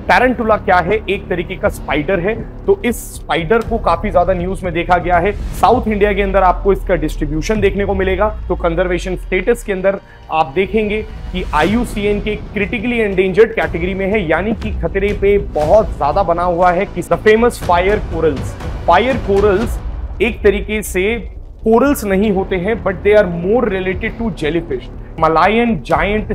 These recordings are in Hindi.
टैरेंटुला क्या है? एक तरीके का स्पाइडर है। तो इस स्पाइडर को काफी ज्यादा न्यूज में देखा गया है। साउथ इंडिया के अंदर आपको इसका डिस्ट्रीब्यूशन देखने को मिलेगा। तो कंजर्वेशन स्टेटस के अंदर आप देखेंगे कि IUCN के क्रिटिकली एंडेंजर्ड कैटेगरी में है, यानी कि खतरे पे बहुत ज्यादा बना हुआ है। कि द फेमस फायर कोरल्स एक तरीके से कोरल्स नहीं होते हैं, but they are more related to jellyfish. Malayan giant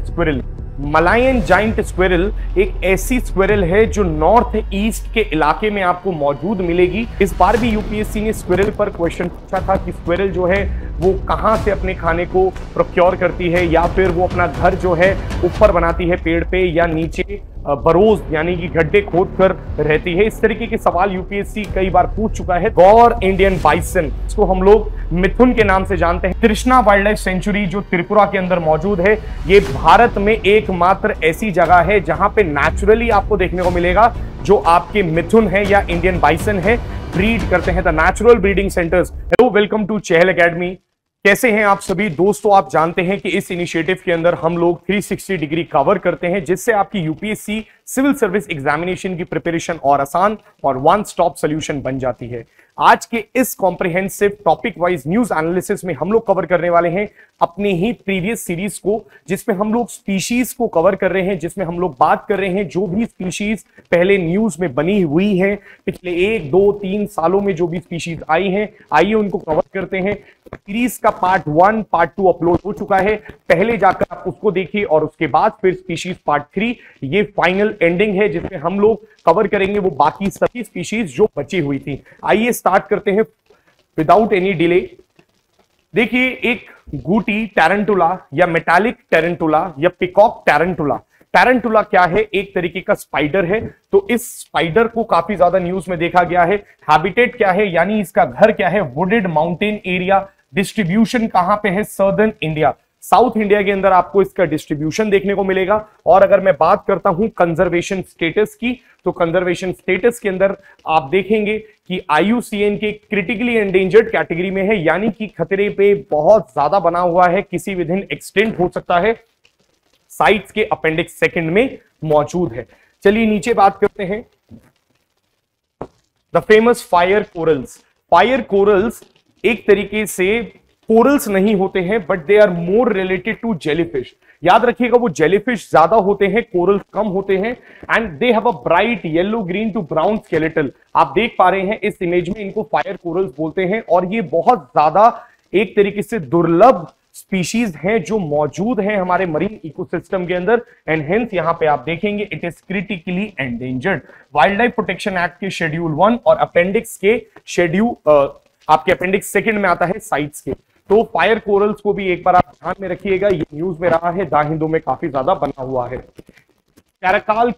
squirrel एक ऐसी स्क्विरल है जो नॉर्थ ईस्ट के इलाके में आपको मौजूद मिलेगी। इस बार भी यूपीएससी ने स्क्विरल पर क्वेश्चन पूछा था कि स्क्विरल जो है वो कहां से अपने खाने को प्रोक्योर करती है, या फिर वो अपना घर जो है ऊपर बनाती है पेड़ पे, या नीचे बरोज यानी कि गड्ढे खोद कर रहती है। इस तरीके के सवाल यूपीएससी कई बार पूछ चुका है। गौर इंडियन बाइसन, इसको हम लोग मिथुन के नाम से जानते हैं। तृष्णा वाइल्ड लाइफ सेंचुरी जो त्रिपुरा के अंदर मौजूद है, ये भारत में एकमात्र ऐसी जगह है जहां पे नेचुरली आपको देखने को मिलेगा जो आपके मिथुन है या इंडियन बाइसन है, ब्रीड करते हैं। The natural breeding centres. Hello, welcome to Chahal academy. कैसे हैं आप सभी दोस्तों? आप जानते हैं कि इस इनिशिएटिव के अंदर हम लोग 360 डिग्री कवर करते हैं, जिससे आपकी यूपीएससी सिविल सर्विस एग्जामिनेशन की प्रिपरेशन और आसान और वन स्टॉप सॉल्यूशन बन जाती है। आज के इस comprehensive topic wise news analysis में हम लोग कवर करने वाले हैं अपनी ही प्रीवियस सीरीज को, जिसमें हम लोग स्पीशीज को कवर कर रहे हैं, जिसमें हम लोग बात कर रहे हैं जो भी स्पीशीज पहले न्यूज में बनी हुई है, पिछले 1, 2, 3 सालों में जो भी स्पीशीज आई हैं, आइए उनको कवर करते हैं। सीरीज का पार्ट 1, पार्ट 2 अपलोड हो चुका है, पहले जाकर आप उसको देखिए और उसके बाद फिर स्पीशीज पार्ट 3 ये फाइनल एंडिंग है, जिसमें हम लोग कवर करेंगे वो बाकी सभी स्पीशीज जो बची हुई थी। आइए स्टार्ट करते हैं विदाउट एनी डिले। देखिए, एक गूटी टैरेंटुला या मेटालिक टैरेंटुला या पिकॉक टैरेंटुला क्या है? एक तरीके का स्पाइडर है। तो इस स्पाइडर को काफी ज्यादा न्यूज में देखा गया है। हैबिटेट क्या है, यानी इसका घर क्या है? Wooded mountain area. डिस्ट्रीब्यूशन कहां पे है? सदर्न इंडिया, साउथ इंडिया के अंदर आपको इसका डिस्ट्रीब्यूशन देखने को मिलेगा। और अगर मैं बात करता हूं कंजर्वेशन स्टेटस की, तो कंजर्वेशन स्टेटस के अंदर आप देखेंगे कि IUCN के क्रिटिकली एंडेंजर्ड कैटेगरी में है, यानी कि खतरे पे बहुत ज्यादा बना हुआ है, किसी विदिन एक्सटेंट हो सकता है। साइट्स के अपेंडिक्स सेकंड में मौजूद है। चलिए नीचे बात करते हैं। द फेमस फायर कोरल्स एक तरीके से कोरल्स नहीं होते हैं, but they are more related to jellyfish. याद रखिएगा, वो जेलीफिश ज्यादा होते हैं, कोरल्स कम होते हैं। And they have a bright yellow green to brown skeletal. आप देख पा रहे हैं इस इमेज में, इनको फायर कोरल्स बोलते हैं। और ये बहुत ज्यादा एक तरीके से दुर्लभ स्पीशीज हैं जो मौजूद हैं हमारे मरीन इकोसिस्टम के अंदर। एंड हेंस यहां पे आप देखेंगे it is critically endangered. Wild life protection act के शेड्यूल 1 और अपेंडिक्स के शेड्यूल आपके अपेंडिक्स सेकंड में आता है साइट्स के। तो फायर कोरल्स को भी एक बार आप ध्यान में रखिएगा, ये न्यूज में रहा है, द हिंदू में काफी ज्यादा बना हुआ है। कैरकाल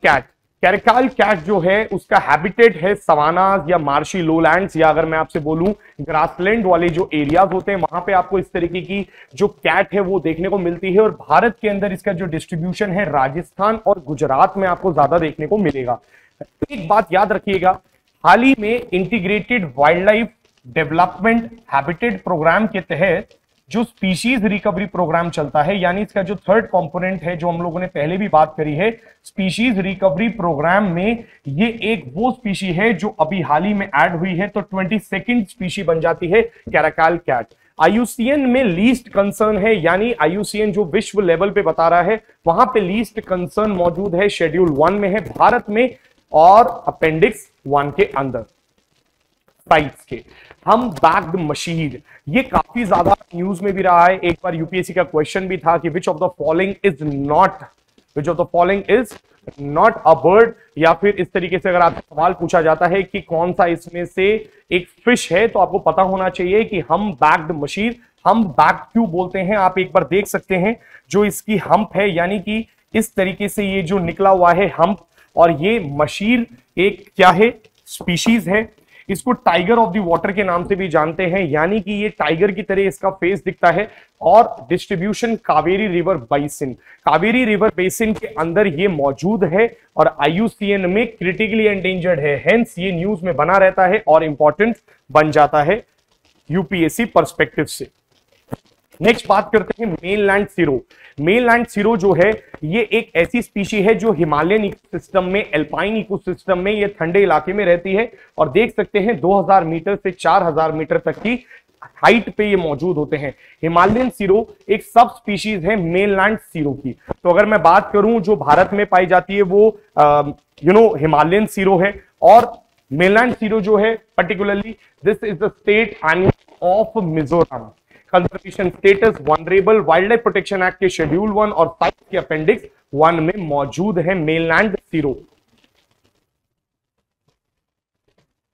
कैट जो है उसका हैबिटेट है सवानाज या मार्शी लोलैंड्स, या अगर मैं आपसे बोलूं ग्रासलैंड वाले जो एरियाज होते हैं, वहां पे आपको इस तरीके की जो कैट है वो देखने को मिलती है। और भारत के अंदर इसका जो डिस्ट्रीब्यूशन है राजस्थान और गुजरात में आपको ज्यादा देखने को मिलेगा। एक बात याद रखिएगा, हाल ही में integrated wild life development habitat programme के तहत जो स्पीशीज रिकवरी प्रोग्राम चलता है, यानी इसका जो थर्ड कंपोनेंट है जो हम लोगों ने पहले भी बात करी है, स्पीशीज रिकवरी प्रोग्राम में ये एक वो स्पीशी है जो अभी हाल ही में ऐड हुई है। तो 22nd स्पीशी बन जाती है कैरकाल कैट। IUCN में लीस्ट कंसर्न है, यानी IUCN जो विश्व लेवल पे बता रहा है वहां पे लीस्ट कंसर्न मौजूद है, शेड्यूल 1 में है भारत में और अपेंडिक्स 1 के अंदर साइट्स के। हम बैग्ड मशीर, ये काफी ज्यादा न्यूज में भी रहा है। एक बार यूपीएससी का क्वेश्चन भी था कि which of the following is not a bird, या फिर इस तरीके से अगर आपसे सवाल पूछा जाता है कि कौन सा इसमें से एक फिश है, तो आपको पता होना चाहिए कि हम बैग्ड मशीर, हम बैग क्यों बोलते हैं। आप एक बार देख सकते हैं जो इसकी हम्प है, यानी कि इस तरीके से ये जो निकला हुआ है हम्प, और ये मशीर एक क्या है? स्पीशीज है। इसको टाइगर ऑफ द वाटर के नाम से भी जानते हैं, यानी कि ये टाइगर की तरह इसका फेस दिखता है। और डिस्ट्रीब्यूशन कावेरी रिवर बेसिन के अंदर ये मौजूद है और IUCN में क्रिटिकली एंडेंजर्ड है। हेंस ये न्यूज में बना रहता है और इंपॉर्टेंट बन जाता है यूपीएससी पर्सपेक्टिव से। नेक्स्ट बात करते हैं मेनलैंड सिरो। मेनलैंड सिरो जो है ये एक ऐसी स्पीशी है जो हिमालयन इकोसिस्टम में, एल्पाइन इकोसिस्टम में, ये ठंडे इलाके में रहती है और देख सकते हैं 2000 मीटर से 4000 मीटर तक की हाइट पे ये मौजूद होते हैं। हिमालयन सिरो एक सब स्पीशीज है मेनलैंड सिरो की। तो अगर मैं बात करूं जो भारत में पाई जाती है वो हिमालयन सिरो है, और मेनलैंड सिरो जो है particularly this is the state animal of Mizoram. Conservation status vulnerable wild life protection act के शेड्यूल 1 और 5 के अपेंडिक्स 1 में मौजूद है मेनलैंड सिरो।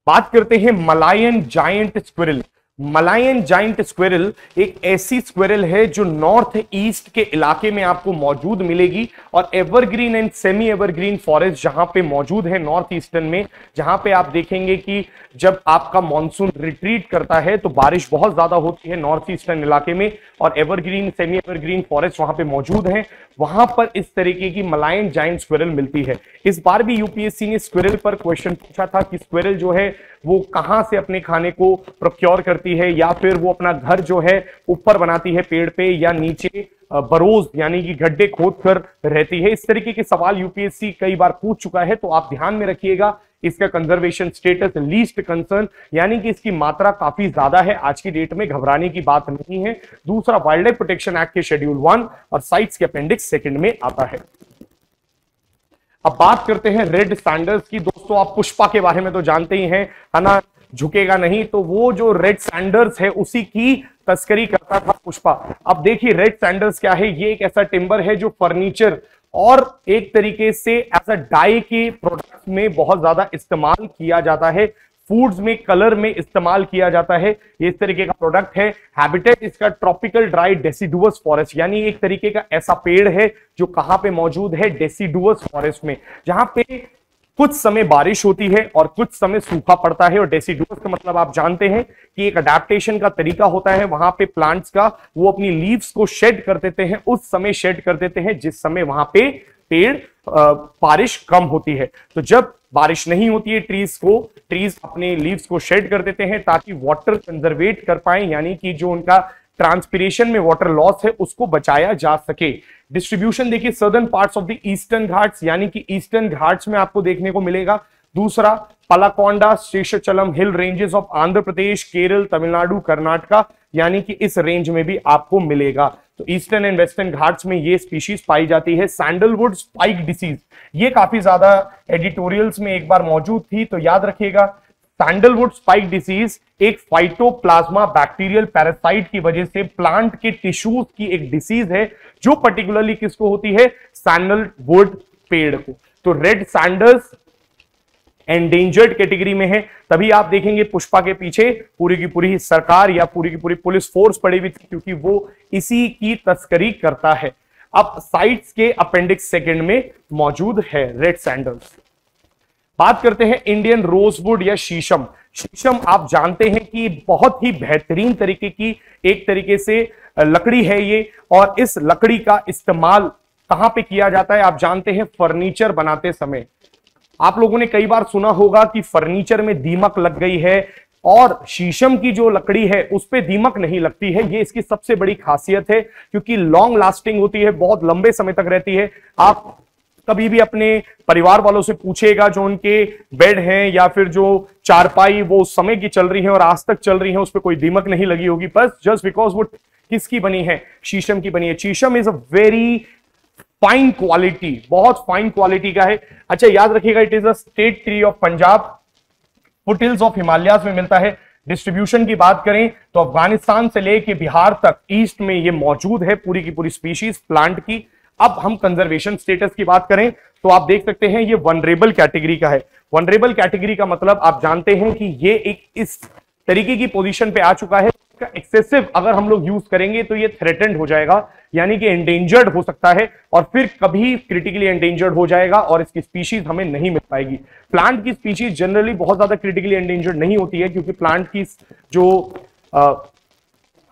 बात करते हैं Malayan giant squirrel. Malayan giant squirrel एक ऐसी स्क्विरल है जो नॉर्थ ईस्ट के इलाके में आपको मौजूद मिलेगी और evergreen and semi evergreen forest जहां पे मौजूद है नॉर्थ ईस्टर्न में, जहां पे आप देखेंगे कि जब आपका मॉनसून रिट्रीट करता है तो बारिश बहुत ज्यादा होती है नॉर्थ ईस्टर्न इलाके में, और एवरग्रीन सेमी एवरग्रीन फॉरेस्ट वहां पे मौजूद है। वहां पर इस तरीके की मलायन जायंट स्क्विरल मिलती है। इस बार भी यूपीएससी ने स्क्विरल पर क्वेश्चन पूछा था कि स्क्विरल जो है वो कहां से अपने खाने को प्रोक्योर करती है, या फिर वो अपना घर जो है ऊपर बनाती है पेड़ पे या नीचे बरोज यानी कि गड्ढे खोद कर रहती है। इस तरीके के सवाल यूपीएससी कई बार पूछ चुका है, तो आप ध्यान में रखिएगा। इसका कंजर्वेशन स्टेटस लीस्ट कंसर्न, यानी कि इसकी मात्रा काफी ज्यादा है, आज की डेट में घबराने की बात नहीं है। दूसरा वाइल्ड लाइफ प्रोटेक्शन एक्ट के शेड्यूल 1 और साइट्स के अपेंडिक्स 2 में आता है। अब बात करते हैं रेड सैंडर्स की। दोस्तों आप पुष्पा के बारे में तो जानते ही हैं, है ना, झुकेगा नहीं, तो वो जो रेड सैंडर्स है उसी की तस्करी करता था पुष्पा। अब देखिए रेड सैंडर्स क्या है, ये एक ऐसा टिम्बर है जो फर्नीचर और एक तरीके से एज अ डाई के प्रोडक्ट्स में बहुत ज्यादा इस्तेमाल किया जाता है, फूड्स में, कलर में इस्तेमाल किया जाता है। ये इस तरीके का प्रोडक्ट है। हैबिटेट इसका ट्रॉपिकल ड्राई डेसिडुअस फॉरेस्ट, यानी एक तरीके का ऐसा पेड़ है जो कहां पे मौजूद है, डेसिडुअस फॉरेस्ट में, जहां पे कुछ समय बारिश होती है और कुछ समय सूखा पड़ता है। और डेसिडुअस का मतलब आप जानते हैं कि एक अडेप्टेशन का तरीका होता है वहां पे प्लांट्स का, वो अपनी लीव्स को शेड कर देते हैं, उस समय शेड कर देते हैं जिस समय वहां पे पेड़ बारिश कम होती है। तो जब बारिश नहीं होती है ट्रीज अपने लीव्स को शेड कर देते हैं ताकि वाटर कंजर्वेट कर पाए, यानी कि जो उनका ट्रांसपिरेशन में वाटर लॉस है उसको बचाया जा सके। डिस्ट्रीब्यूशन देखिए southern parts of the eastern Ghats, यानी कि ईस्टर्न घाट्स में आपको देखने को मिलेगा। दूसरा Palakonda Seshachalam hill ranges of Andhra Pradesh, Kerala, Tamil Nadu, Karnataka, यानी कि इस रेंज में भी आपको मिलेगा। तो ईस्टर्न एंड वेस्टर्न घाट्स में ये स्पीशीज पाई जाती है। सैंडलवुड स्पाइक डिसीज, ये काफी ज्यादा एडिटोरियल्स में एक बार मौजूद थी, तो याद रखिएगा सैंडलवुड स्पाइक डिसीज एक फाइटोप्लाज्मा बैक्टीरियल पैरासाइट की वजह से प्लांट के टिश्यूज की एक डिसीज है जो पर्टिकुलरली किसको होती है, सैंडलवुड पेड़ को। तो रेड सैंडर्स एंडेंजर्ड कैटेगरी में है, तभी आप देखेंगे पुष्पा के पीछे पूरी की पूरी सरकार या पूरी की पूरी पुलिस फोर्स पड़ी हुई थी, क्योंकि वो इसी की तस्करी करता है। अब साइट्स के अपेंडिक्स 2 में मौजूद है रेड सैंडर्स। बात करते हैं इंडियन रोजवुड या शीशम। शीशम आप जानते हैं कि बहुत ही बेहतरीन तरीके की एक तरीके से लकड़ी है ये, और इस लकड़ी का इस्तेमाल कहां पे किया जाता है आप जानते हैं, फर्नीचर बनाते समय। आप लोगों ने कई बार सुना होगा कि फर्नीचर में दीमक लग गई है, और शीशम की जो लकड़ी है उस पे दीमक नहीं लगती है। ये इसकी सबसे बड़ी खासियत है, क्योंकि लॉन्ग लास्टिंग होती है, बहुत लंबे समय तक रहती है। आप कभी भी अपने परिवार वालों से पूछेगा जो उनके बेड हैं या फिर जो चारपाई वो उस समय की चल रही है और आज तक चल रही है, उस पर कोई दीमक नहीं लगी होगी, बस जस्ट बिकॉज वो किसकी बनी है, शीशम की बनी है। शीशम is a very fine quality, बहुत फाइन क्वालिटी का है। अच्छा याद रखिएगा, it is a state tree of Punjab, foothills of Himalayas में मिलता है। डिस्ट्रीब्यूशन की बात करें तो अफगानिस्तान से लेके बिहार तक ईस्ट में ये मौजूद है, पूरी की पूरी स्पीशीज प्लांट की। अब हम कंजर्वेशन स्टेटस की बात करें तो आप देख सकते हैं ये वनरेबल कैटेगरी का है। वनरेबल कैटेगरी का मतलब आप जानते हैं कि ये एक इस तरीके की पोजीशन पे आ चुका है, एक्सेसिव अगर हम लोग यूज करेंगे तो ये थ्रेटेंड हो जाएगा, यानी कि एंडेंजर्ड हो सकता है और फिर कभी क्रिटिकली एंडेंजर्ड हो जाएगा और इसकी स्पीशीज हमें नहीं मिल पाएगी। प्लांट की स्पीशीज जनरली बहुत ज्यादा क्रिटिकली एंडेंजर्ड नहीं होती है, क्योंकि प्लांट की जो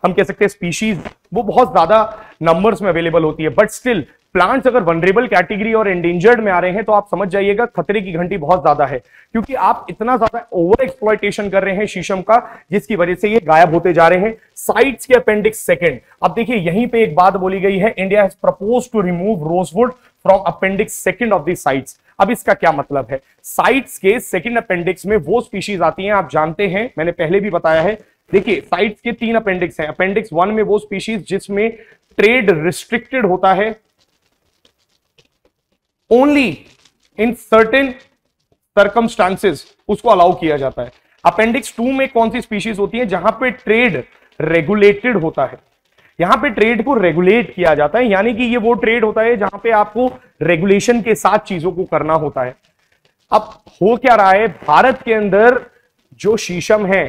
हम कह सकते हैं स्पीशीज वो बहुत ज्यादा नंबर्स में अवेलेबल होती है, बट स्टिल प्लांट्स अगर वनरेबल कैटेगरी और एंडेंजर्ड में आ रहे हैं तो आप समझ जाइएगा खतरे की घंटी बहुत ज्यादा है, क्योंकि आप इतना ज्यादा ओवर एक्सप्लॉयटेशन कर रहे हैं शीशम का, जिसकी वजह से ये गायब होते जा रहे हैं। साइट्स के अपेंडिक्स सेकंड, अब देखिए यहीं पे एक बात बोली गई है, India has proposed to remove rosewood from appendix second of the CITES. अब इसका क्या मतलब है? साइट्स के सेकंड अपेंडिक्स में वो स्पीशीज आती हैं, आप जानते हैं, मैंने पहले भी बताया है। देखिए साइट्स के 3 अपेंडिक्स हैं। अपेंडिक्स 1 में वो स्पीशीज जिसमें ट्रेड रिस्ट्रिक्टेड होता है, ओनली इन सर्टेन सर्कमस्टांसेस उसको अलाउ किया जाता है। अपेंडिक्स 2 में कौन सी स्पीशीज होती है? जहां पे ट्रेड रेगुलेटेड होता है, यहां पे ट्रेड को रेगुलेट किया जाता है, यानी कि ये वो ट्रेड होता है जहां पे आपको रेगुलेशन के साथ चीजों को करना होता है। अब हो क्या रहा है, भारत के अंदर जो शीशम है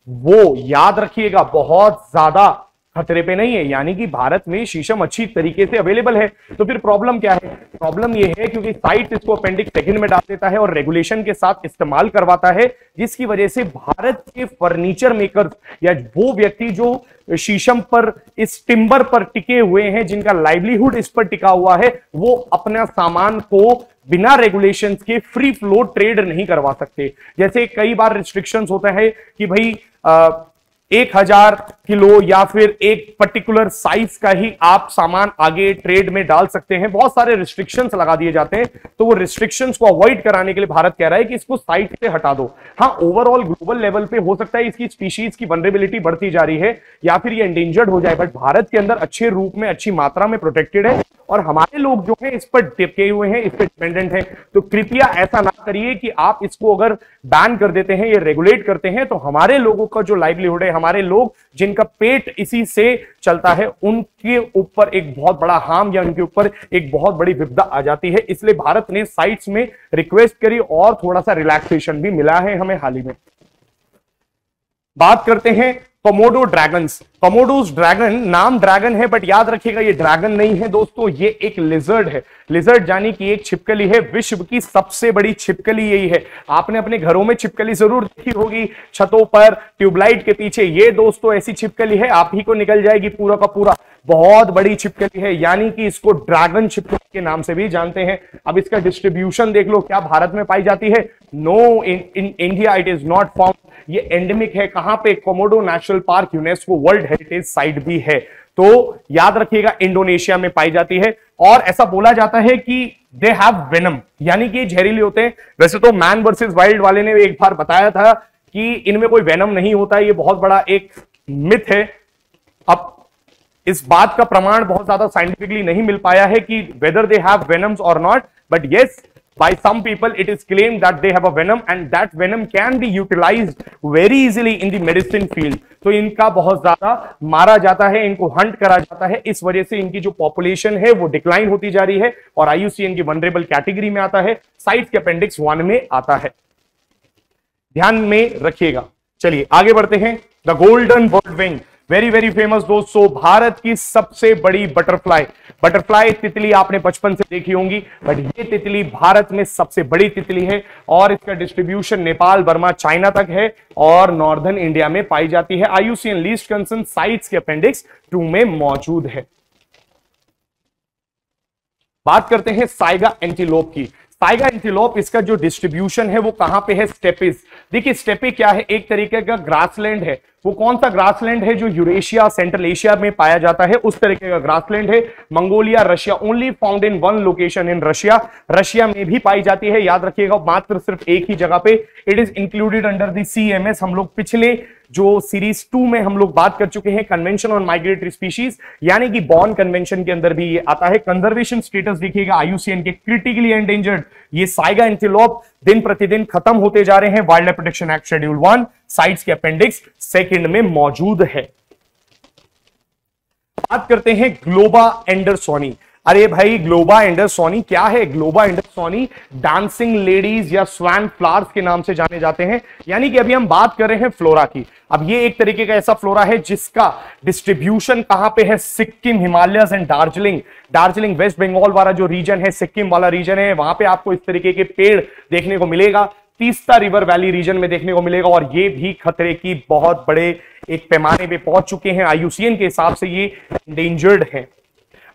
वो याद रखिएगा बहुत ज्यादा खतरे पे नहीं है, यानी कि भारत में शीशम अच्छी तरीके से अवेलेबल है। तो फिर प्रॉब्लम क्या है? प्रॉब्लम ये है क्योंकि साइट इसको अपेंडिक्स सेकंड में डाल देता है और रेगुलेशन के साथ इस्तेमाल करवाता है, जिसकी वजह से भारत के फर्नीचर मेकर्स या वो व्यक्ति जो शीशम पर, इस टिम्बर पर टिके हुए हैं, जिनका लाइवलीहुड इस पर टिका हुआ है, वो अपना सामान को बिना रेगुलेशंस के फ्री फ्लो ट्रेड नहीं करवा सकते। जैसे कई बार रिस्ट्रिक्शंस होता है कि भाई 1000 किलो या फिर एक पर्टिकुलर साइज का ही आप सामान आगे ट्रेड में डाल सकते हैं, बहुत सारे रिस्ट्रिक्शंस लगा दिए जाते हैं। तो वो रिस्ट्रिक्शंस को अवॉइड कराने के लिए भारत कह रहा है कि इसको साइट से हटा दो। हाँ, ओवरऑल ग्लोबल लेवल पे हो सकता है इसकी स्पीशीज की वनरेबिलिटी बढ़ती जा रही है या फिर ये एंडेंजर्ड हो जाए, बट भारत के अंदर अच्छे रूप में, अच्छी मात्रा में प्रोटेक्टेड है और हमारे लोग जो हैं इस पर टिके हुए हैं, इस पर डिपेंडेंट हैं। तो कृपया ऐसा ना करिए कि आप इसको अगर बैन कर देते हैं या रेगुलेट करते हैं तो हमारे लोगों का जो लाइवलीहुड है, हमारे लोग जिनका पेट इसी से चलता है, उनके ऊपर एक बहुत बड़ा हार्म या उनके ऊपर एक बहुत बड़ी विपदा आ जाती है। इसलिए भारत ने साइट्स में रिक्वेस्ट करी और थोड़ा सा रिलैक्सेशन भी मिला है हमें हाल ही में। बात करते हैं कोमोडो ड्रैगन्स। कोमोडोस ड्रैगन, नाम ड्रैगन है बट याद रखिएगा ये ड्रैगन नहीं है दोस्तों, ये एक लिजर्ड है। लिजर्ड यानी कि एक छिपकली है, विश्व की सबसे बड़ी छिपकली यही है। आपने अपने घरों में छिपकली जरूर देखी होगी, छतों पर, ट्यूबलाइट के पीछे। ये दोस्तों ऐसी छिपकली है, आप ही को निकल जाएगी पूरा का पूरा। बहुत बड़ी छिपकली है, यानी कि इसको ड्रैगन छिपकली के नाम से भी जानते हैं। अब इसका डिस्ट्रीब्यूशन देख लो, क्या भारत में पाई जाती है? No, in India it is not found. ये एंडेमिक है, कहां पे? Komodo national park, UNESCO world heritage site भी है। तो याद रखिएगा इंडोनेशिया में पाई जाती है और ऐसा बोला जाता है कि दे हैव वेनम, यानी कि जहरीले होते हैं। वैसे तो मैन वर्सेस वाइल्ड वाले ने एक बार बताया था कि इनमें कोई वेनम नहीं होता, ये बहुत बड़ा एक मिथ है। अब इस बात का प्रमाण बहुत ज्यादा साइंटिफिकली नहीं मिल पाया है कि वेदर दे हैव वेनम्स और not, but yes, by some people it is claimed that they have a venom and that venom can be utilized very easily in the medicine field। तो इनका बहुत ज्यादा मारा जाता है, इनको हंट करा जाता है, इस वजह से इनकी जो पॉपुलेशन है वो डिक्लाइन होती जा रही है और IUCN की वनरेबल कैटेगरी में आता है, साइट्स के अपेंडिक्स 1 में आता है, ध्यान में रखिएगा। चलिए आगे बढ़ते हैं। The golden bird wing, very very famous दोस्तों, भारत की सबसे बड़ी बटरफ्लाई। बटरफ्लाई तितली आपने बचपन से देखी होंगी, बट ये तितली भारत में सबसे बड़ी तितली है और इसका डिस्ट्रीब्यूशन नेपाल, बर्मा, चाइना तक है और नॉर्दर्न इंडिया में पाई जाती है। IUCN लीस्ट कंसर्न साइट्स के अपेंडिक्स 2 में मौजूद है। बात करते हैं साइगा एंटीलोप की। साइगा एंटीलोप, इसका जो डिस्ट्रीब्यूशन है वो कहां पे है? स्टेपेस। देखिए स्टेपे क्या है? एक तरीके का ग्रासलैंड है। वो कौन सा ग्रासलैंड है? जो यूरेशिया, सेंट्रल एशिया में पाया जाता है, उस तरीके का ग्रासलैंड है। Mongolia, Russia, only found in 1 location in Russia. Russia में भी पाई जाती है, याद रखिएगा, मात्र सिर्फ एक ही जगह पे। It is included under the CMS। हम लोग पिछले जो सीरीज 2 में हम लोग बात कर चुके हैं, कन्वेंशन ऑन माइग्रेटरी स्पीशीज, यानी कि बॉर्न कन्वेंशन के अंदर भी ये आता है। कंजर्वेशन स्टेटस देखिएगा IUCN के, क्रिटिकली एंडेंजर्ड। ये साइगा एंटीलोप दिन प्रतिदिन खत्म होते जा रहे हैं। Wild life protection act schedule 1 CITES के अपेंडिक्स 2 में मौजूद है। बात करते हैं ग्लोबा एंडरसोनी। अरे भाई, ग्लोबा एंडरसोनी क्या है? ग्लोबा एंडरसोनी डांसिंग लेडीज या स्वैन फ्लावर्स के नाम से जाने जाते हैं, यानी कि अभी हम बात कर रहे हैं फ्लोरा की। अब ये एक तरीके का ऐसा फ्लोरा है जिसका डिस्ट्रीब्यूशन कहां पे है? सिक्किम, हिमालयस एंड दार्जिलिंग। दार्जिलिंग वेस्ट बंगाल वाला जो रीजन है, सिक्किम वाला रीजन है, वहां पे आपको इस तरीके के पेड़ देखने को मिलेगा। तीस्ता रिवर वैली रीजन में देखने को मिलेगा और ये भी खतरे की बहुत बड़े एक पैमाने पे पहुंच चुके हैं। IUCN के हिसाब से ये एंडेंजर्ड है।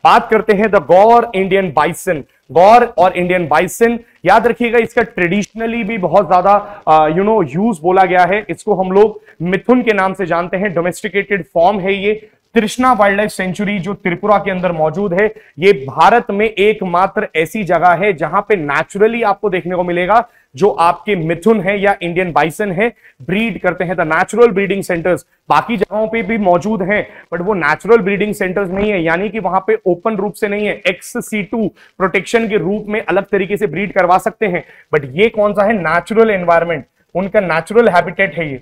बात करते हैं द गौर इंडियन बाइसन। गौर और इंडियन बाइसन याद रखिएगा, इसका ट्रेडिशनली भी बहुत ज्यादा यूज बोला गया है। इसको हम लोग मिथुन के नाम से जानते हैं, डोमेस्टिकेटेड फॉर्म है ये। तृष्णा वाइल्ड लाइफ सेंचुरी जो त्रिपुरा के अंदर मौजूद है, ये भारत में एकमात्र ऐसी जगह है जहां पे नेचुरली आपको देखने को मिलेगा जो आपके मिथुन है या इंडियन बाइसन है ब्रीड करते हैं। द नेचुरल ब्रीडिंग सेंटर्स बाकी जगहों पे भी मौजूद हैं, बट वो नेचुरल ब्रीडिंग सेंटर्स नहीं है, यानी कि वहां पे ओपन रूप से नहीं है, XC2 प्रोटेक्शन के रूप में अलग तरीके से ब्रीड करवा सकते हैं। बट ये कौन सा है, नेचुरल एनवायरमेंट, उनका नेचुरल हैबिटेट है ये।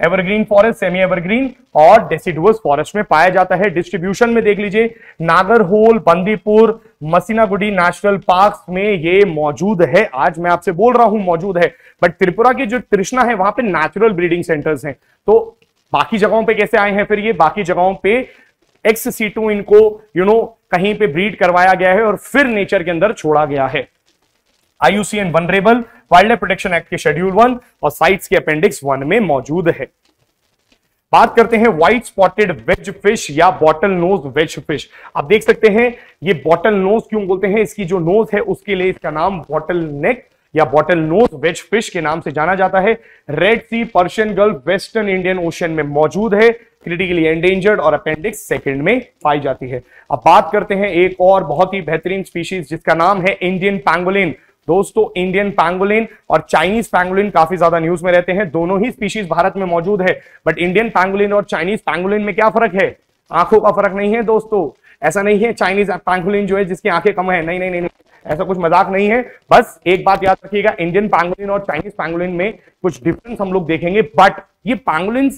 एवरग्रीन फॉरेस्ट, सेमी एवरग्रीन और डेसिडुअस फॉरेस्ट में पाया जाता है। डिस्ट्रीब्यूशन में देख लीजिए, नागरहोल, बंदीपुर, मसीनागुडी नेशनल पार्क में ये मौजूद है। आज मैं आपसे बोल रहा हूं मौजूद है, बट त्रिपुरा की जो तृष्णा है वहां पे नेचुरल ब्रीडिंग सेंटर्स हैं। तो बाकी जगहों पे कैसे आए हैं फिर ये, बाकी जगहों पे XC2 इनको कहीं पे ब्रीड करवाया गया है और फिर नेचर के अंदर छोड़ा गया है। IUCN vulnerable wild life protection act के शेड्यूल 1 और साइट्स के अपेंडिक्स 1 में मौजूद है। बात करते हैं व्हाइट स्पॉटेड वेज फिश या बॉटल नोज वेज फिश। आप देख सकते हैं ये बॉटल नोज क्यों बोलते हैं, इसकी जो नोज है उसके लिए इसका नाम बॉटल नेक या बॉटल नोज वेज फिश के नाम से जाना जाता है। Red sea, Persian gulf, western Indian ocean में मौजूद है। क्रिटिकली एंडेंजर्ड और अपेंडिक्स 2 में पाई जाती है। अब बात करते हैं एक और बहुत ही बेहतरीन स्पीशीज जिसका नाम है इंडियन पैंगोलिन। दोस्तों, इंडियन पैंगोलिन और चाइनीज पैंगोलिन काफी ज्यादा न्यूज में रहते हैं। दोनों ही स्पीशीज भारत में मौजूद है, बट इंडियन पैंगोलिन और चाइनीज पैंगोलिन में क्या फर्क है, आंखों का फर्क नहीं है दोस्तों। ऐसा नहीं है चाइनीज पैंगोलिन जो है जिसकी आंखें कम है, नहीं नहीं नहीं, ऐसा कुछ मजाक नहीं है। बस एक बात याद रखिएगा, इंडियन पैंगोलिन और चाइनीज पैंगोलिन में कुछ डिफरेंस हम लोग देखेंगे। बट ये पैंगोलिन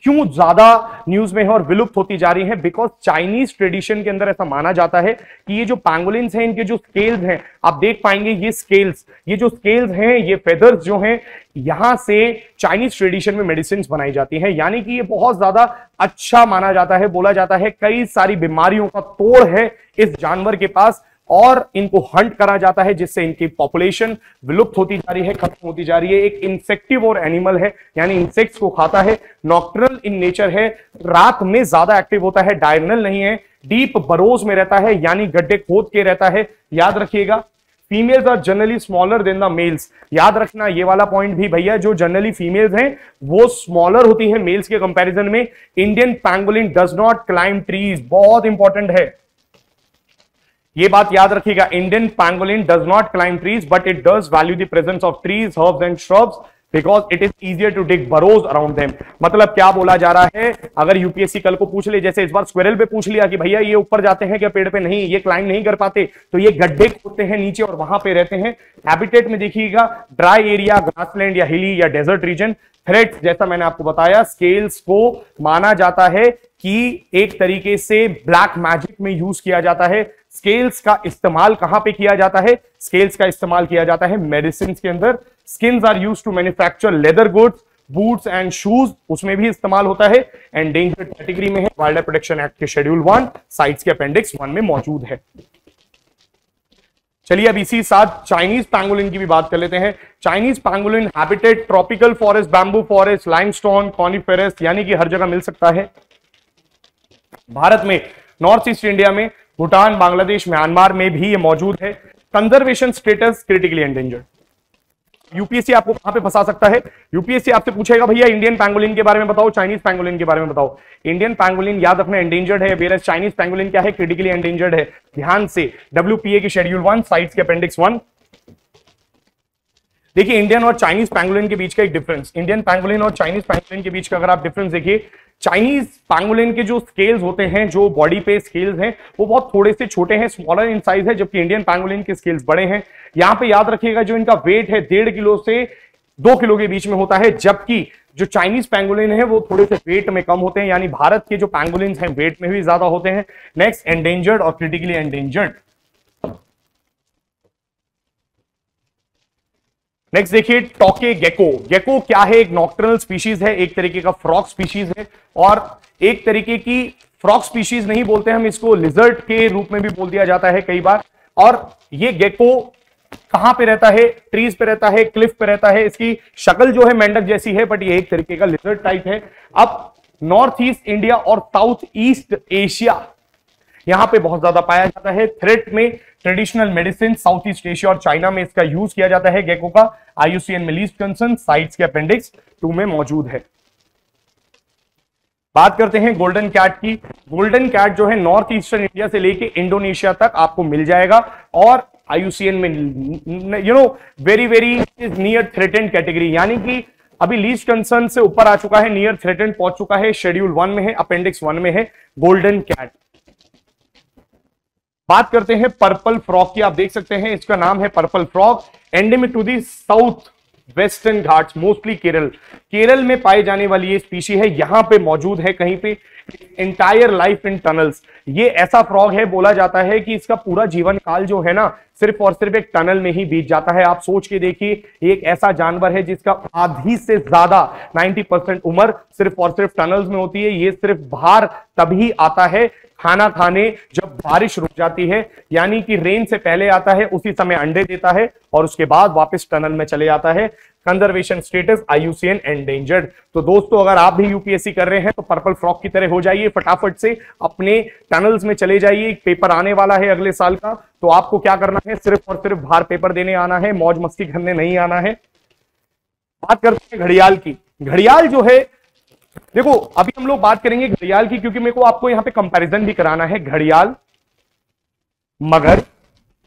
क्यों ज्यादा न्यूज में है और विलुप्त होती जा रही है, बिकॉज चाइनीज ट्रेडिशन के अंदर ऐसा माना जाता है कि ये जो पैंगोलिन्स हैं इनके जो स्केल्स हैं, आप देख पाएंगे ये जो स्केल्स हैं, ये फेदर्स जो हैं, यहां से चाइनीज ट्रेडिशन में मेडिसिन बनाई जाती है, यानी कि ये बहुत ज्यादा अच्छा माना जाता है। बोला जाता है कई सारी बीमारियों का तोड़ है इस जानवर के पास और इनको हंट करा जाता है, जिससे इनकी पॉपुलेशन विलुप्त होती जा रही है, खत्म होती जा रही है। एक इंसेक्टिवोर एनिमल है, यानी इंसेक्ट्स को खाता है, नॉक्टर्नल इन नेचर है, रात में ज्यादा एक्टिव होता है, डायरनल नहीं है, डीप बरोज में रहता है, यानी गड्ढे खोद के रहता है। याद रखिएगा, females are generally smaller than the males. याद रखना ये वाला पॉइंट भी भैया, जो जनरली फीमेल्स हैं वो स्मॉलर होती है मेल्स के कंपैरिजन में। Indian pangolin does not climb trees, बहुत इंपॉर्टेंट है ये बात याद रखिएगा। Indian pangolin does not climb trees but it does value the presence of trees, herbs and shrubs because it is easier to dig burrows around them. मतलब क्या बोला जा रहा है, अगर यूपीएससी कल को पूछ ले, जैसे इस बार स्क्विरल पे पूछ लिया कि भैया ये ऊपर जाते हैं क्या पेड़ पे, नहीं, ये क्लाइंब नहीं कर पाते, तो ये गड्ढे खोदते हैं नीचे और वहां पे रहते हैं। हैबिटेट में देखिएगा, ड्राई एरिया, ग्रासलैंड या हिली या डेजर्ट रीजन। थ्रेड्स, जैसा मैंने आपको बताया, स्केल्स को माना जाता है कि एक तरीके से ब्लैक मैजिक में यूज किया जाता है। स्केल्स का इस्तेमाल कहां पे किया जाता है, स्केल्स का इस्तेमाल किया जाता है मेडिसिन के अंदर। Skins are used to manufacture leather goods, boots and shoes, उसमें भी इस्तेमाल होता है। एंडेंजर्ड कैटेगरी में है, वाइल्ड लाइफ प्रोटेक्शन एक्ट के शेड्यूल 1 साइट्स के अपेंडिक्स 1 में मौजूद है। चलिए अब इसी साथ चाइनीज पैंगोलिन की भी बात कर लेते हैं। Chinese pangolin habitat tropical forest, bamboo forest, limestone, coniferous, यानी कि हर जगह मिल सकता है। भारत में, नॉर्थ ईस्ट इंडिया में, भूटान, बांग्लादेश, म्यांमार में भी ये मौजूद है। Conservation status critically endangered. UPSC आपको कहां पे फंसा सकता है, यूपीएससी आपसे पूछेगा भैया इंडियन पैंगोलिन के बारे में बताओ, चाइनीज पैंगोलिन के बारे में बताओ। इंडियन पैंगोलिन याद रखना एंडेंजर्ड है, वेयर चाइनीज पैंगोलिन क्या है, क्रिटिकली एंडेंजर्ड है। ध्यान से, WPA की शेड्यूल 1 साइट्स के अपेंडिक्स 1। देखिए इंडियन और चाइनीज पैंगोलिन के बीच का एक डिफरेंस, इंडियन पैंगोलिन और चाइनीज पैंगोलिन के बीच का अगर आप डिफरेंस देखिए, चाइनीज पैंगोलिन के जो स्केल्स होते हैं, जो बॉडी पे स्केल्स हैं, वो बहुत थोड़े से छोटे हैं, स्मॉलर इन साइज है, जबकि इंडियन पैंगोलिन के स्केल्स बड़े हैं। यहां पे याद रखिएगा जो इनका वेट है 1.5 किलो से 2 किलो के बीच में होता है, जबकि जो चाइनीज पैंगोलिन है वो थोड़े से वेट में कम होते हैं, यानी भारत के जो पैंगोलिन हैं वेट में भी ज्यादा होते हैं। नेक्स्ट, एंडेंजर्ड और क्रिटिकली एंडेंजर्ड। नेक्स्ट देखिए टोके गेको। गेको क्या है, एक नॉक्टर्नल स्पीशीज है, एक तरीके का फ्रॉग स्पीशीज है, और एक तरीके की फ्रॉग स्पीशीज नहीं बोलते हम इसको, लिजर्ड के रूप में भी बोल दिया जाता है कई बार। और ये गेको कहां पे रहता है, ट्रीज पे रहता है, क्लिफ पे रहता है। इसकी शक्ल जो है मेंढक जैसी है, बट ये एक तरीके का लिजर्ड टाइप है। अब नॉर्थ ईस्ट इंडिया और साउथ ईस्ट एशिया, यहां पे बहुत ज्यादा पाया जाता है। थ्रेट में traditional medicine south east Asia और चाइना में इसका यूज किया जाता है गेको का। IUCN में लीस्ट कंसर्न साइट्स के अपेंडिक्स 2 में मौजूद है। बात करते हैं गोल्डन कैट की। गोल्डन कैट जो है नॉर्थ ईस्टर्न इंडिया से लेके इंडोनेशिया तक आपको मिल जाएगा और IUCN में very very near threatened category, यानी कि अभी लीस्ट कंसर्न से ऊपर आ चुका है, नियर थ्रेटेंड पहुंच चुका है, शेड्यूल 1 में है, अपेंडिक्स 1 में है गोल्डन कैट। बात करते हैं पर्पल फ्रॉग की। आप देख सकते हैं इसका नाम है purple frog, endemic to the south western Ghats, mostly Kerala में पाई जाने वाली ये स्पीशी है, यहां पे मौजूद है कहीं पे। एंटायर लाइफ इन टनल्स, ये ऐसा फ्रॉग है, बोला जाता है कि इसका पूरा जीवन काल जो है ना सिर्फ और सिर्फ एक टनल में ही बीत जाता है। आप सोच के देखिए, एक ऐसा जानवर है जिसका आधी से ज्यादा 90% उम्र सिर्फ और सिर्फ टनल्स में होती है। ये सिर्फ बाहर तभी आता है खाना खाने जब बारिश रुक जाती है, यानी कि रेन से पहले आता है, उसी समय अंडे देता है और उसके बाद वापस टनल में चले जाता है। Conservation status IUCN endangered. तो दोस्तों, अगर आप भी यूपीएससी कर रहे हैं तो पर्पल फ्रॉग की तरह हो जाइए, फटाफट से अपने टनल्स में चले जाइए। एक पेपर आने वाला है अगले साल का, तो आपको क्या करना है, सिर्फ और सिर्फ बाहर पेपर देने आना है, मौज मस्ती करने नहीं आना है। बात करते हैं घड़ियाल की। घड़ियाल जो है, देखो अभी हम लोग बात करेंगे घड़ियाल की, क्योंकि मेरे को आपको यहां पे कंपैरिजन भी कराना है। घड़ियाल, मगर,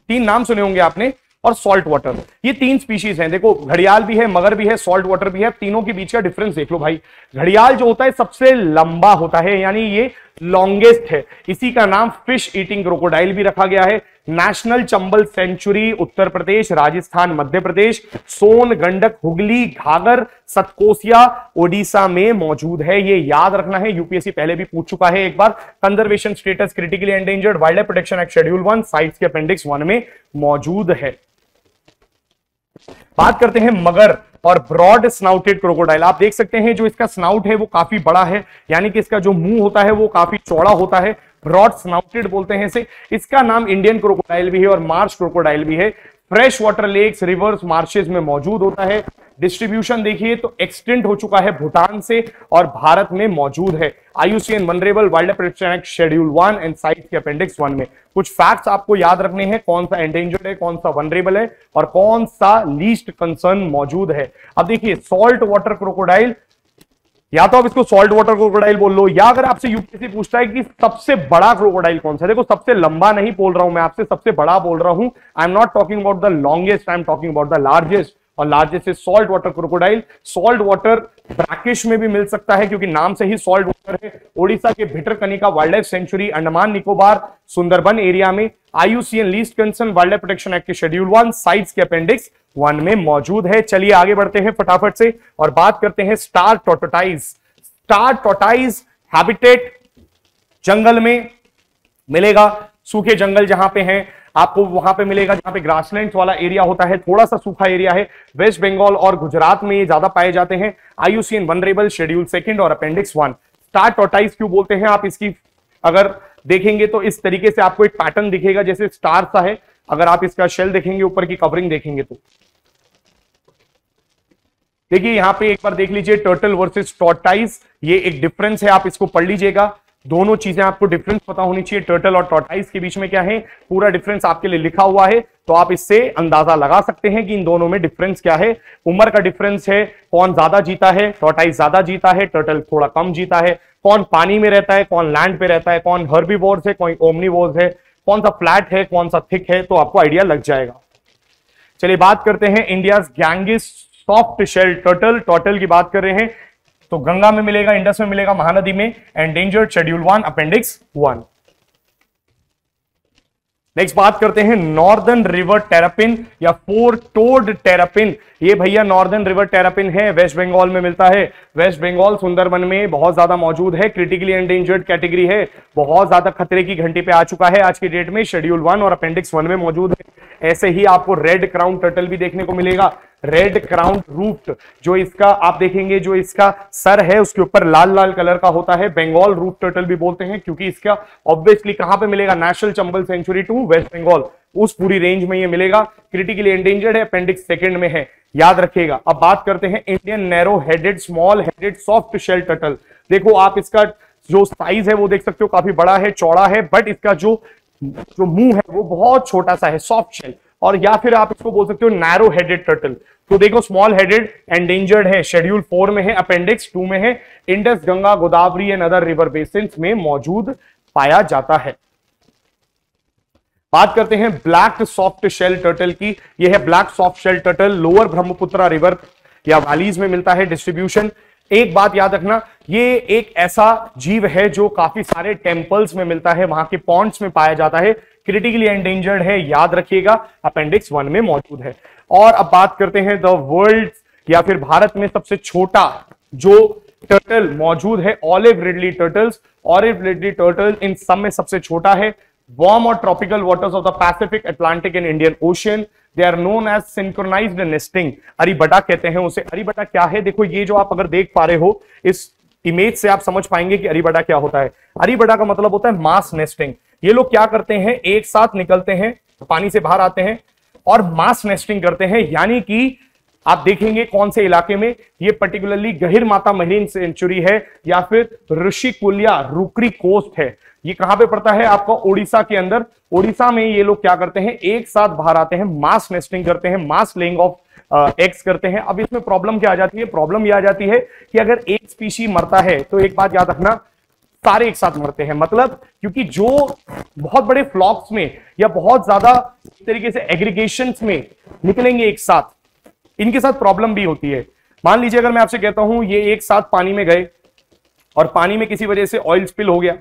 3 नाम सुने होंगे आपने, और सॉल्ट वाटर, ये 3 स्पीशीज हैं। देखो घड़ियाल भी है, मगर भी है, सॉल्ट वाटर भी है, तीनों के बीच का डिफरेंस देख लो भाई। घड़ियाल जो होता है सबसे लंबा होता है, यानी ये लॉन्गेस्ट है, इसी का नाम फिश ईटिंग क्रोकोडाइल भी रखा गया है। नेशनल चंबल सेंचुरी उत्तर प्रदेश, राजस्थान, मध्य प्रदेश, सोन, गंडक, हुगली, घाघर, सतकोसिया, ओडिशा में मौजूद है। ये याद रखना है, यूपीएससी पहले भी पूछ चुका है एक बार। Conservation status critically endangered, wild life protection act schedule 1 CITES के अपेंडिक्स 1 में मौजूद है। बात करते हैं मगर और ब्रॉड स्नाउटेड क्रोकोडाइल। आप देख सकते हैं जो इसका स्नाउट है वो काफी बड़ा है, यानी कि इसका जो मुंह होता है वो काफी चौड़ा होता है, ब्रॉड स्नाउटेड बोलते हैं इसे। इसका नाम इंडियन क्रोकोडाइल भी है और मार्श क्रोकोडाइल भी है। Fresh water lakes, rivers, marshes में मौजूद होता है। डिस्ट्रीब्यूशन देखिए तो एक्सटेंड हो चुका है भूटान से और भारत में मौजूद है। IUCN vulnerable, wild life protection act schedule 1 and sites के अपेंडिक्स 1 में। कुछ फैक्ट्स आपको याद रखने हैं, कौन सा एंडेंजर्ड है, कौन सा वनरेबल है और कौन सा लीस्ट कंसर्न मौजूद है। अब देखिए, सॉल्ट वाटर क्रोकोडाइल, या तो आप इसको सॉल्ट वाटर क्रोकोडाइल बोल लो, या अगर आपसे यूपीएससी पूछता है कि सबसे बड़ा क्रोकोडाइल कौन सा है, देखो सबसे लंबा नहीं बोल रहा हूं मैं आपसे, सबसे बड़ा बोल रहा हूं। I am not talking about the longest, I am talking about the largest, और largest is salt water crocodile. Salt water brackish में भी मिल सकता है क्योंकि नाम से ही सॉल्ट वाटर है। ओडिशा के Bhitarkanika wild life sanctuary, Andaman Nicobar, Sundarban area में IUCN least concern wild life protection act के शेड्यूल 1 साइट्स के अपेंडिक्स 1 में मौजूद है। चलिए आगे बढ़ते हैं फटाफट से और बात करते हैं स्टार टॉर्टोटाइज। स्टार टॉर्टोटाइज हैबिटेट जंगल में मिलेगा, सूखे जंगल जहां पे हैं आपको वहां पे मिलेगा, जहां पे ग्रासलैंड वाला एरिया होता है, थोड़ा सा सूखा एरिया है। वेस्ट बंगाल और गुजरात में ये ज्यादा पाए जाते हैं। IUCN वनरेबल, शेड्यूल 2 और अपेंडिक्स 1। स्टार टॉर्टोइज क्यों बोलते हैं, आप इसकी अगर देखेंगे तो इस तरीके से आपको एक पैटर्न दिखेगा जैसे स्टार सा है। अगर आप इसका शेल देखेंगे, ऊपर की कवरिंग देखेंगे तो देखिए यहां पे एक बार देख लीजिए, टर्टल वर्सेस टॉर्टोइज, ये एक डिफरेंस है, आप इसको पढ़ लीजिएगा। दोनों चीजें आपको डिफरेंस पता होनी चाहिए, टर्टल और टॉर्टोइज के बीच में क्या है, पूरा डिफरेंस आपके लिए लिखा हुआ है, तो आप इससे अंदाजा लगा सकते हैं कि इन दोनों में डिफरेंस क्या है। उम्र का डिफरेंस है, कौन ज्यादा जीता है, टॉर्टोइज ज्यादा जीता है, टर्टल थोड़ा कम जीता है। कौन पानी में रहता है, कौन लैंड पे रहता है, कौन हर्बीवोर्स है, कौन ओमनीवोर्स है, कौन सा फ्लैट है, कौन सा थिक है, तो आपको आइडिया लग जाएगा। चलिए बात करते हैं India Ganges soft shell turtle. Turtle की बात कर रहे हैं तो गंगा में मिलेगा, इंडस में मिलेगा, महानदी में, एंडेंजर्ड, शेड्यूल 1 अपेंडिक्स 1। नेक्स्ट बात करते हैं नॉर्दर्न रिवर टेरापिन या 4 टोड टेरापिन। ये भैया नॉर्दर्न रिवर टेरापिन है, वेस्ट बंगाल में मिलता है। वेस्ट बंगाल सुंदरबन में बहुत ज्यादा मौजूद है, क्रिटिकली एंडेंजर्ड कैटेगरी है, बहुत ज्यादा खतरे की घंटी पे आ चुका है आज की डेट में, शेड्यूल 1 और अपेंडिक्स 1 में मौजूद है। ऐसे ही आपको रेड क्राउन टर्टल भी देखने को मिलेगा, रेड क्राउन रूफ्ड, जो इसका आप देखेंगे, जो इसका सर है उसके ऊपर लाल लाल कलर का होता है, बंगाल रूफ टर्टल भी बोलते हैं, क्योंकि इसका ऑब्वियसली कहां पे मिलेगा, नेशनल चंबल सेंचुरी 2 वेस्ट बंगाल, उस पूरी रेंज में ये मिलेगा। क्रिटिकली एंडेंजर्ड है, अपेंडिक्स 2 में है, याद रखिएगा। अब बात करते हैं Indian narrow headed small headed soft shell turtle. देखो आप इसका जो साइज है वो देख सकते हो काफी बड़ा है, चौड़ा है, बट इसका जो जो मुंह है वो बहुत छोटा सा है, सॉफ्ट शेल। और या फिर आप इसको बोल सकते हो नैरो हेडेड टर्टल। तो देखो स्मॉल हेडेड, एंडेंजर्ड है, शेड्यूल 4 में है, अपेंडिक्स 2 में है, Indus, Ganga, Godavari and other river basin में मौजूद पाया जाता है। बात करते हैं ब्लैक सॉफ्ट शेल टर्टल की। यह है black soft shell turtle, lower Brahmaputra river या वैलीज में मिलता है। डिस्ट्रीब्यूशन, एक बात याद रखना, ये एक ऐसा जीव है जो काफी सारे टेंपल्स में मिलता है, वहां के पॉन्ड्स में पाया जाता है, क्रिटिकली एंडेंजर्ड है, याद रखिएगा, अपेंडिक्स 1 में मौजूद है। और अब बात करते हैं द वर्ल्ड या फिर भारत में सबसे छोटा जो टर्टल मौजूद है, olive ridley turtles. Olive ridley turtle इन सब में सबसे छोटा है। वार्म और tropical waters of the Pacific, Atlantic and Indian ocean. They are known as synchronized nesting. अरीबटा कहते हैं उसे। अरीबटा क्या है, देखो ये जो आप अगर देख पा रहे हो इस इमेज से आप समझ पाएंगे कि अरीबटा क्या होता है। अरीबटा का मतलब होता है मास नेस्टिंग। ये लोग क्या करते हैं, एक साथ निकलते हैं, पानी से बाहर आते हैं और मास नेस्टिंग करते हैं। यानी कि आप देखेंगे कौन से इलाके में, ये पर्टिकुलरली गहिर माता मरीन सेंचुरी है या फिर ऋषिकुल्या रुकरी कोस्ट है। ये कहां पे पड़ता है आपको, उड़ीसा के अंदर। उड़ीसा में ये लोग क्या करते हैं, एक साथ बाहर आते हैं, मास नेस्टिंग करते हैं, मास लेइंग ऑफ एग्स करते हैं। अब इसमें प्रॉब्लम क्या आ जाती है, प्रॉब्लम ये आ जाती है कि अगर एक स्पीशी मरता है तो एक बात याद रखना, सारे एक साथ मरते हैं। मतलब क्योंकि जो बहुत बड़े फ्लॉक्स में या बहुत ज्यादा तरीके से एग्रीगेशंस में निकलेंगे एक साथ, इनके साथ प्रॉब्लम भी होती है। मान लीजिए अगर मैं आपसे कहता हूं ये एक साथ पानी में गए और पानी में किसी वजह से ऑयल स्पिल हो गया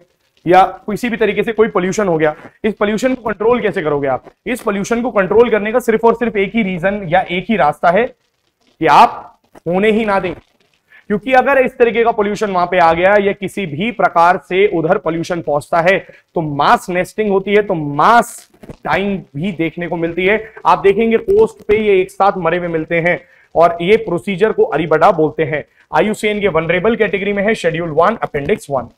या किसी भी तरीके से कोई पोल्यूशन हो गया, इस पोल्यूशन को कंट्रोल कैसे करोगे आप? इस पोल्यूशन को कंट्रोल करने का सिर्फ और सिर्फ एक ही रीजन या एक ही रास्ता है कि आप होने ही ना दें। क्योंकि अगर इस तरीके का पोल्यूशन वहां पे आ गया या किसी भी प्रकार से उधर पोल्यूशन पहुंचता है तो मास नेस्टिंग होती है, तो मास टाइम भी देखने को मिलती है। आप देखेंगे कोस्ट पे ये एक साथ मरे हुए मिलते हैं और ये प्रोसीजर को अरीबटा बोलते हैं। IUCN के वनरेबल कैटेगरी में है, शेड्यूल 1 अपेंडिक्स 1।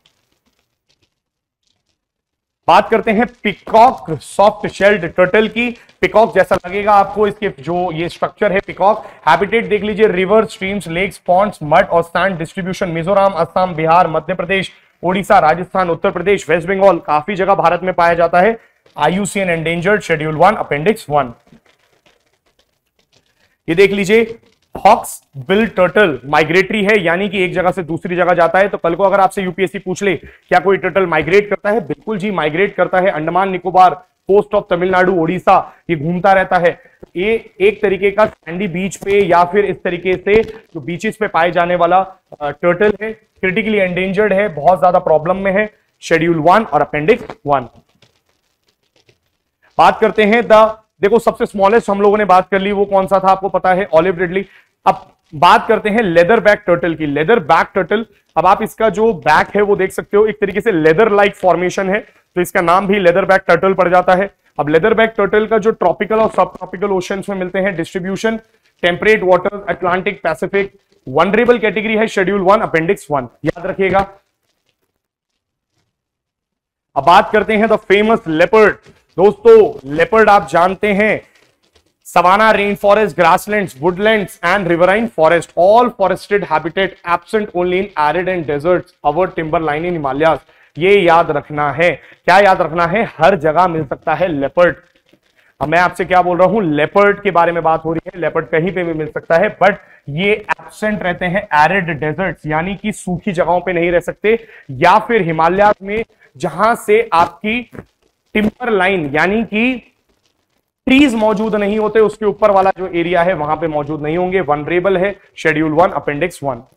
बात करते हैं पिकॉक सॉफ्ट शेल्ड टर्टल की। पिकॉक जैसा लगेगा आपको, इसके जो ये स्ट्रक्चर है पिकॉक। हैबिटेट देख लीजिए, river, streams, lakes, ponds, mud और सैंड। डिस्ट्रीब्यूशन मिजोरम, असम, बिहार, मध्य प्रदेश, उड़ीसा, राजस्थान, उत्तर प्रदेश, वेस्ट बंगाल, काफी जगह भारत में पाया जाता है। IUCN endangered, schedule 1 appendix 1। ये देख लीजिए, हॉक्स बिल टर्टल माइग्रेटरी है, यानी कि एक जगह से दूसरी जगह जाता है। तो कल को अगर आपसे यूपीएससी पूछ ले क्या कोई टर्टल माइग्रेट करता है, बिल्कुल जी माइग्रेट करता है। अंडमान निकोबार, कोस्ट ऑफ तमिलनाडु, ओडिशा, ये घूमता रहता है। ये एक तरीके का सैंडी बीच पे या फिर इस तरीके से जो बीचेस पे पाए जाने वाला टर्टल है। क्रिटिकली एंडेंजर्ड है, बहुत ज्यादा प्रॉब्लम में है, शेड्यूल 1 और अपेंडिक्स 1। बात करते हैं देखो सबसे स्मॉलेस्ट हम लोगों ने बात कर ली, वो कौन सा था आपको पता है, ऑलिव रिडली। अब बात करते हैं लेदर बैक टर्टल की। लेदर बैक टर्टल, अब आप इसका जो बैक है वो देख सकते हो, एक तरीके से लेदर लाइक फॉर्मेशन है, तो इसका नाम भी लेदर बैक टर्टल पड़ जाता है। अब लेदर बैक टर्टल का जो ट्रॉपिकल और सब ट्रॉपिकल ओशंस में मिलते हैं। Distribution temperate water, Atlantic, Pacific. Vulnerable category है, शेड्यूल 1 अपेंडिक्स 1, याद रखिएगा। अब बात करते हैं द फेमस लेपर्ड। दोस्तों लेपर्ड आप जानते हैं, savanna, rain forest, grasslands, woodlands and riverine forest, all forested habitat, absent only in arid and deserts, over timber line in Himalayas. ये याद रखना है, क्या याद रखना है, हर जगह मिल सकता है लेपर्ड। अब मैं आपसे क्या बोल रहा हूं, लेपर्ड के बारे में बात हो रही है। लेपर्ड कहीं पे भी मिल सकता है, बट ये एब्सेंट रहते हैं एरिड डेजर्ट्स, यानी कि सूखी जगहों पे नहीं रह सकते, या फिर हिमालय में जहां से आपकी टिम्बर लाइन यानी कि ट्रीज मौजूद नहीं होते, उसके ऊपर वाला जो एरिया है वहां पे मौजूद नहीं होंगे। वनरेबल है, schedule 1 appendix 1।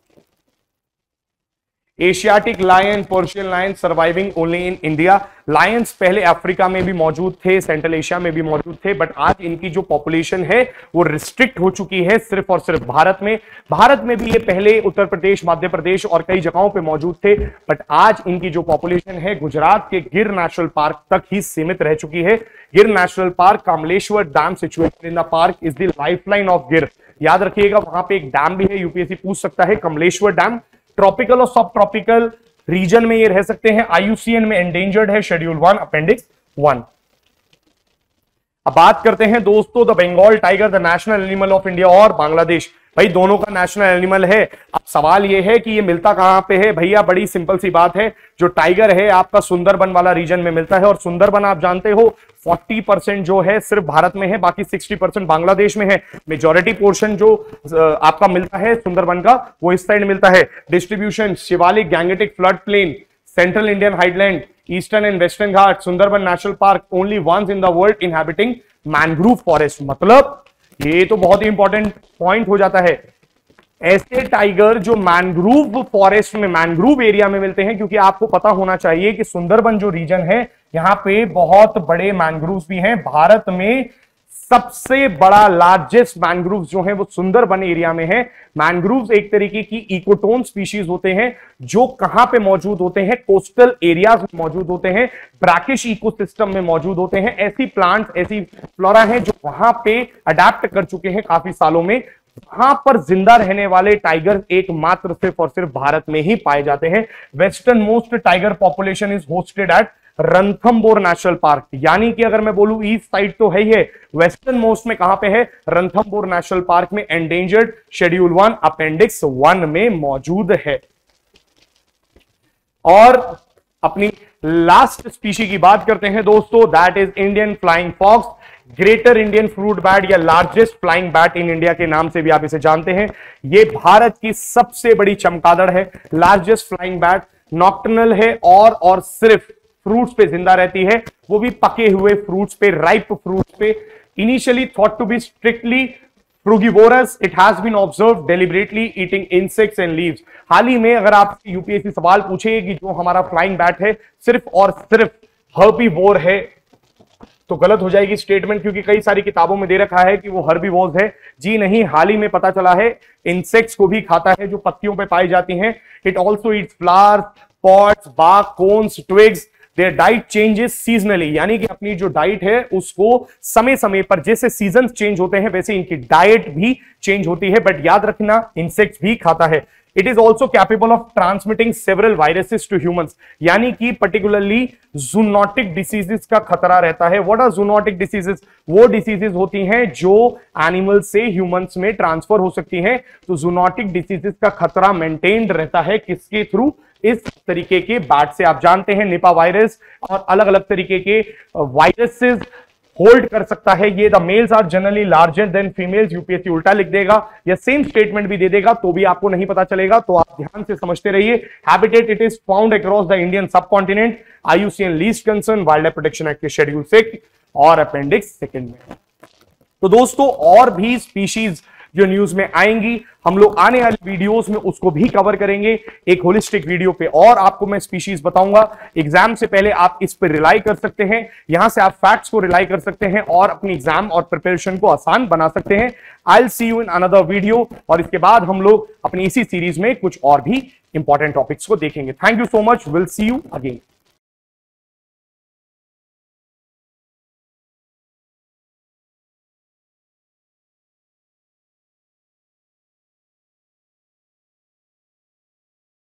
Asiatic lion, Persian lion surviving only in India. Lions पहले अफ्रीका में भी मौजूद थे, सेंट्रल एशिया में भी मौजूद थे, बट आज इनकी जो पॉपुलेशन है वो रिस्ट्रिक्ट हो चुकी है सिर्फ और सिर्फ भारत में। भारत में भी ये पहले उत्तर प्रदेश, मध्य प्रदेश और कई जगहों पे मौजूद थे, बट आज इनकी जो पॉपुलेशन है गुजरात के गिर नेशनल पार्क तक ही सीमित रह चुकी है। गिर national park, Kamleshwar dam situated in the park is the lifeline of गिर। याद रखिएगा, वहां पे एक डैम भी है, यूपीएससी पूछ सकता है, कमलेश्वर डैम। ट्रॉपिकल और सब ट्रॉपिकल रीजन में ये रह सकते हैं। IUCN में एंडेंजर्ड है, शेड्यूल 1 अपेंडिक्स 1। अब बात करते हैं दोस्तों the Bengal tiger, the national animal of India और बांग्लादेश। भाई दोनों का नेशनल एनिमल है। अब सवाल ये है कि ये मिलता कहां पे है भैया, बड़ी सिंपल सी बात है, जो टाइगर है आपका सुंदरबन वाला रीजन में मिलता है, और सुंदरबन आप जानते हो 40% जो है सिर्फ भारत में है, बाकी 60% बांग्लादेश में है। मेजॉरिटी पोर्शन जो आपका मिलता है सुंदरबन का वो इस साइड मिलता है। Distribution Shivalik, Gangetic flood plain, central Indian highland, eastern and western घाट, Sundarban national park, only once in the world inhabiting mangrove forest. मतलब ये तो बहुत ही इंपॉर्टेंट पॉइंट हो जाता है। ऐसे टाइगर जो मैनग्रोव फॉरेस्ट में, मैनग्रोव एरिया में मिलते हैं, क्योंकि आपको पता होना चाहिए कि सुंदरबन जो रीजन है यहां पे बहुत बड़े मैनग्रोव्स भी हैं। भारत में सबसे बड़ा लार्जेस्ट मैनग्रोव्स जो है वो सुंदरबन एरिया में है। मैनग्रोव्स एक तरीके की इकोटोन स्पीशीज होते हैं जो कहां पे मौजूद होते हैं, कोस्टल एरियाज में मौजूद होते हैं, ब्रैकिश इकोसिस्टम में मौजूद होते हैं। ऐसी प्लांट्स, ऐसी फ्लोरा हैं जो वहां पे अडेप्ट कर चुके हैं काफी सालों में। वहां पर जिंदा रहने वाले टाइगर एकमात्र सिर्फ और सिर्फ भारत में ही पाए जाते हैं। Western most tiger population is hosted at Ranthambore national park, यानी कि अगर मैं बोलूं ईस्ट साइड तो है ही है, वेस्टर्न मोस्ट में कहां पे है, रणथंबोर नेशनल पार्क में एंडेंजर्ड शेड्यूल 1 अपेंडिक्स 1 में मौजूद है। और अपनी लास्ट स्पीशी की बात करते हैं दोस्तों, that is Indian flying fox, greater Indian fruit bat या largest flying bat in India के नाम से भी आप इसे जानते हैं। ये भारत की सबसे बड़ी चमगादड़ है, लार्जेस्ट फ्लाइंग बैट, नॉक्टर्नल है और सिर्फ फ्रूट्स पे जिंदा रहती है, वो भी पके हुए फ्रूट्स पे, राइप फ्रूट्स पे। Initially thought to be strictly frugivorous, it has been observed deliberately eating insects and leaves. हाल ही में अगर आप यूपीएससी सवाल पूछे कि जो हमारा फ्लाइंग बैट है सिर्फ और सिर्फ हर्बीवोर है, तो गलत हो जाएगी स्टेटमेंट, क्योंकि कई सारी किताबों में दे रखा है कि वो हर्बीवोर्स है। जी नहीं, हाल ही में पता चला है इंसेक्ट्स को भी खाता है जो पत्तियों पे पाई जाती हैं। It also eats flowers, pods, bark, cones, twigs. Their diet changes seasonally, यानी कि अपनी जो डाइट है उसको समय समय पर, जैसे सीजन चेंज होते हैं वैसे इनकी डाइट भी चेंज होती है। बट याद रखना इंसेक्ट्स भी खाता है। It is also capable of transmitting several viruses to humans, यानी कि पर्टिकुलरली जूनोटिक डिसीजेस का खतरा रहता है। What are zoonotic diseases? वो डिसीजेस होती हैं जो एनिमल से ह्यूमंस में ट्रांसफर हो सकती हैं। तो जूनोटिक डिसीजेस का खतरा मेंटेन्ड रहता है किसके थ्रू? इस तरीके के बैट से। आप जानते हैं निपा वायरस और अलग अलग तरीके के वायरसेस होल्ड कर सकता है ये। The males are generally larger than females. UPSC उल्टा लिख देगा या सेम स्टेटमेंट भी दे देगा तो भी आपको नहीं पता चलेगा, तो आप ध्यान से समझते रहिए। Habitat, it is found across the Indian subcontinent. IUCN least concern, wild life protection act के शेड्यूल 6 और अपेंडिक्स 2 में। तो दोस्तों और भी स्पीशीज जो न्यूज में आएंगी, हम लोग आने वाले वीडियोस में उसको भी कवर करेंगे एक होलिस्टिक वीडियो पे, और आपको मैं स्पीशीज बताऊंगा। एग्जाम से पहले आप इस पर रिलाई कर सकते हैं, यहां से आप फैक्ट्स को रिलाई कर सकते हैं और अपनी एग्जाम और प्रिपरेशन को आसान बना सकते हैं। I will see you in another video, और इसके बाद हम लोग अपनी इसी सीरीज में कुछ और भी इंपॉर्टेंट टॉपिक्स को देखेंगे। Thank you so much, will see you again.